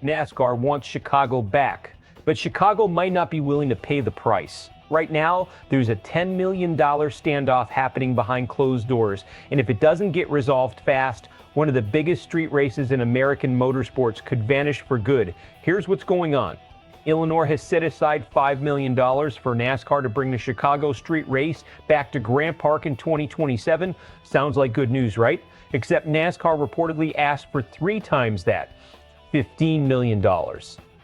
NASCAR wants Chicago back, but Chicago might not be willing to pay the price. Right now, there's a $10 million standoff happening behind closed doors, and if it doesn't get resolved fast, one of the biggest street races in American motorsports could vanish for good. Here's what's going on. Illinois has set aside $5 million for NASCAR to bring the Chicago Street Race back to Grant Park in 2027. Sounds like good news, right? Except NASCAR reportedly asked for 3 times that, $15 million.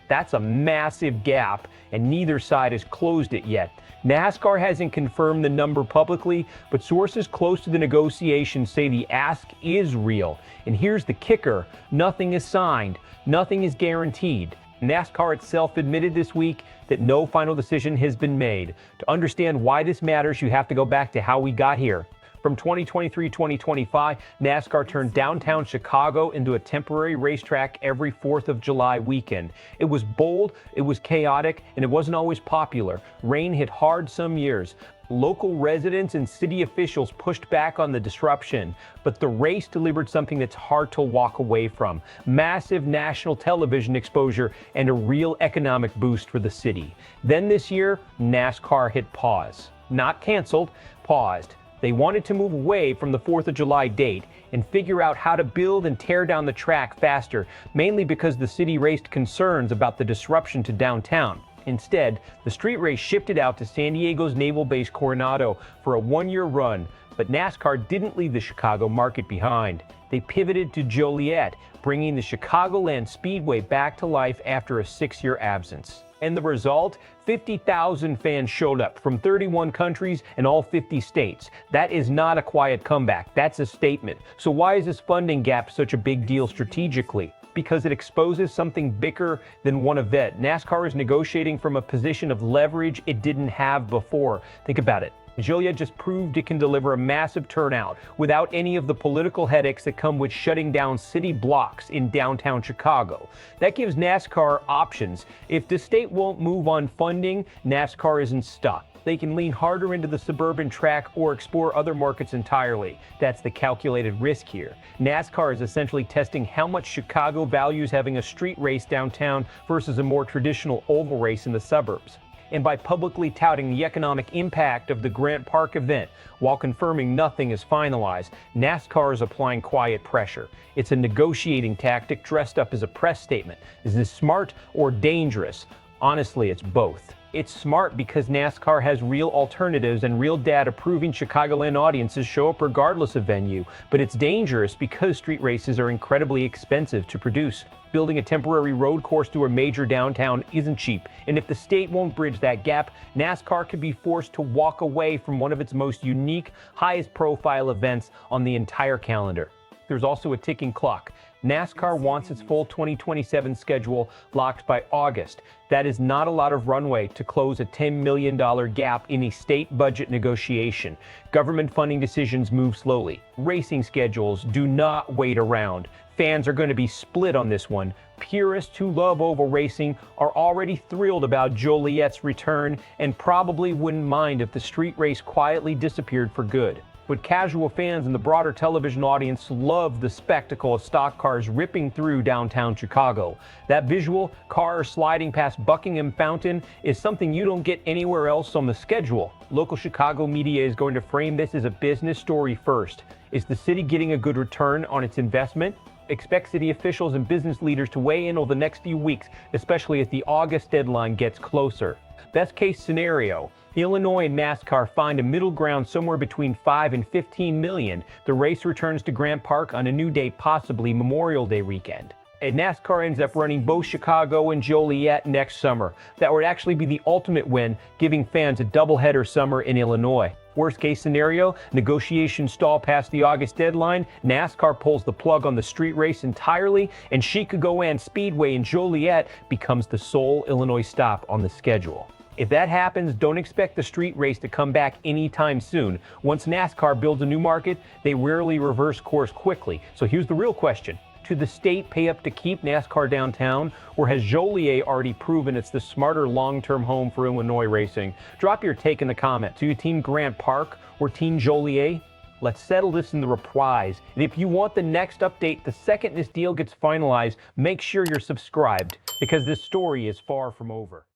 That's a massive gap, and neither side has closed it yet. NASCAR hasn't confirmed the number publicly, but sources close to the negotiations say the ask is real. And here's the kicker: nothing is signed, nothing is guaranteed. NASCAR itself admitted this week that no final decision has been made. To understand why this matters, you have to go back to how we got here. From 2023-2025, NASCAR turned downtown Chicago into a temporary racetrack every 4th of July weekend. It was bold, it was chaotic, and it wasn't always popular. Rain hit hard some years. Local residents and city officials pushed back on the disruption, but the race delivered something that's hard to walk away from: massive national television exposure and a real economic boost for the city. Then this year, NASCAR hit pause. Not canceled, paused. They wanted to move away from the 4th of July date and figure out how to build and tear down the track faster, mainly because the city raised concerns about the disruption to downtown. Instead, the street race shifted out to San Diego's naval base Coronado for a 1-year run, but NASCAR didn't leave the Chicago market behind. They pivoted to Joliet, bringing the Chicagoland Speedway back to life after a 6-year absence. And the result? 50,000 fans showed up from 31 countries and all 50 states. That is not a quiet comeback. That's a statement. So why is this funding gap such a big deal strategically? Because it exposes something bigger than one event. NASCAR is negotiating from a position of leverage it didn't have before. Think about it. Joliet just proved it can deliver a massive turnout without any of the political headaches that come with shutting down city blocks in downtown Chicago. That gives NASCAR options. If the state won't move on funding, NASCAR isn't stuck. They can lean harder into the suburban track or explore other markets entirely. That's the calculated risk here. NASCAR is essentially testing how much Chicago values having a street race downtown versus a more traditional oval race in the suburbs. And by publicly touting the economic impact of the Grant Park event while confirming nothing is finalized, NASCAR is applying quiet pressure. It's a negotiating tactic dressed up as a press statement. Is this smart or dangerous? Honestly, it's both. It's smart because NASCAR has real alternatives and real data proving Chicagoland audiences show up regardless of venue. But it's dangerous because street races are incredibly expensive to produce. Building a temporary road course through a major downtown isn't cheap. And if the state won't bridge that gap, NASCAR could be forced to walk away from one of its most unique, highest profile events on the entire calendar. There's also a ticking clock. NASCAR wants its full 2027 schedule locked by August. That is not a lot of runway to close a $10 million gap in a state budget negotiation. Government funding decisions move slowly. Racing schedules do not wait around. Fans are going to be split on this one. Purists who love oval racing are already thrilled about Joliet's return and probably wouldn't mind if the street race quietly disappeared for good. But casual fans and the broader television audience love the spectacle of stock cars ripping through downtown Chicago. That visual, cars sliding past Buckingham Fountain, is something you don't get anywhere else on the schedule. Local Chicago media is going to frame this as a business story first. Is the city getting a good return on its investment? Expect city officials and business leaders to weigh in over the next few weeks, especially as the August deadline gets closer. Best case scenario, Illinois and NASCAR find a middle ground somewhere between 5 and 15 million. The race returns to Grant Park on a new date, possibly Memorial Day weekend. And NASCAR ends up running both Chicago and Joliet next summer. That would actually be the ultimate win, giving fans a doubleheader summer in Illinois. Worst case scenario, negotiations stall past the August deadline, NASCAR pulls the plug on the street race entirely, and Chicagoland Speedway in Joliet becomes the sole Illinois stop on the schedule. If that happens, don't expect the street race to come back anytime soon. Once NASCAR builds a new market, they rarely reverse course quickly. So here's the real question. Should the state pay up to keep NASCAR downtown, or has Joliet already proven it's the smarter long-term home for Illinois racing? Drop your take in the comments. Are you Team Grant Park or Team Joliet? Let's settle this in the replies. And if you want the next update the second this deal gets finalized, make sure you're subscribed, because this story is far from over.